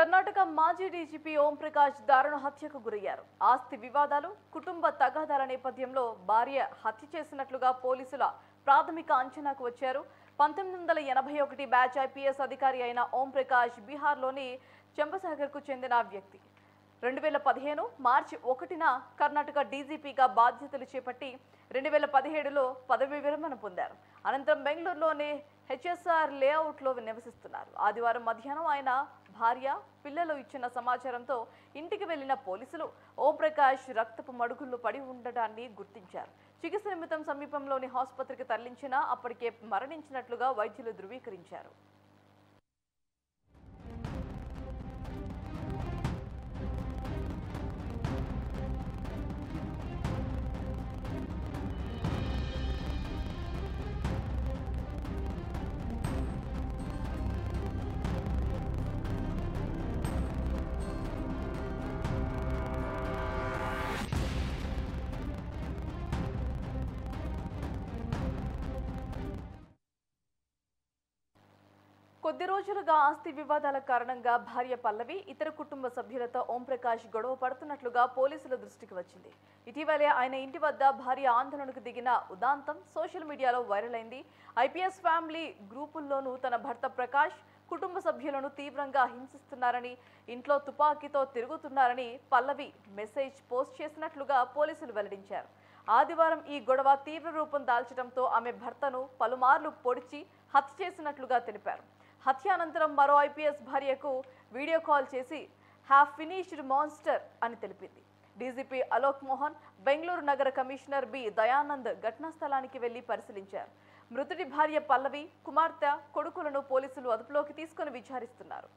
కర్ణాటక మాజీ డీజీపీ ఓం ప్రకాష్ దారుణ హత్యకు గురయ్యారు. ఆస్తి వివాదాలు, కుటుంబ తగాదాల నేపథ్యంలో భార్య హత్య చేసినట్లుగా పోలీసుల ప్రాథమిక అంచనాకు వచ్చారు. 1981 బ్యాచ్ ఐపీఎస్ అధికారి అయిన ఓం ప్రకాష్ బీహార్లోని చంపసాగర్కు చెందిన వ్యక్తి. 2015 మార్చి 1న కర్ణాటక డీజీపీగా బాధ్యతలు చేపట్టి 2017లో పదవి విరమణ పొందారు. అనంతరం బెంగళూరులోని హెచ్ఎస్ఆర్ లేఅవుట్లో నివసిస్తున్నారు. ఆదివారం మధ్యాహ్నం ఆయన భార్య, పిల్లలు ఇచ్చిన సమాచారంతో ఇంటికి వెళ్లిన పోలీసులు ఓం ప్రకాష్ రక్తపు మడుగుల్లో పడి ఉండడాన్ని గుర్తించారు. చికిత్స నిమిత్తం సమీపంలోని ఆసుపత్రికి తరలించినా అప్పటికే మరణించినట్లుగా వైద్యులు ధృవీకరించారు. కొద్ది రోజులుగా ఆస్తి వివాదాల కారణంగా భార్య పల్లవి, ఇతర కుటుంబ సభ్యులతో ఓం ప్రకాష్ గొడవ పడుతున్నట్లుగా పోలీసుల దృష్టికి వచ్చింది. ఇటీవలే ఆయన ఇంటి వద్ద భార్య ఆందోళనకు దిగిన ఉదాంతం సోషల్ మీడియాలో వైరల్ అయింది. ఐపీఎస్ ఫ్యామిలీ గ్రూపుల్లోనూ తన భర్త ప్రకాష్ కుటుంబ సభ్యులను తీవ్రంగా హింసిస్తున్నారని, ఇంట్లో తుపాకీతో తిరుగుతున్నారని పల్లవి మెసేజ్ పోస్ట్ చేసినట్లుగా పోలీసులు వెల్లడించారు. ఆదివారం ఈ గొడవ తీవ్ర రూపం దాల్చడంతో ఆమె భర్తను పలుమార్లు పొడిచి హత్య చేసినట్లుగా తెలిపారు. హత్య అనంతరం మరో ఐపీఎస్ భార్యకు వీడియో కాల్ చేసి హ్యావ్ ఫినిష్డ్ మాన్స్టర్ అని తెలిపింది. డీజీపీ అలోక్ మోహన్, బెంగళూరు నగర కమిషనర్ బి దయానంద్ ఘటనా స్థలానికి వెళ్లి పరిశీలించారు. మృతుడి భార్య పల్లవి, కుమార్తె, కొడుకులను పోలీసులు అదుపులోకి తీసుకుని విచారిస్తున్నారు.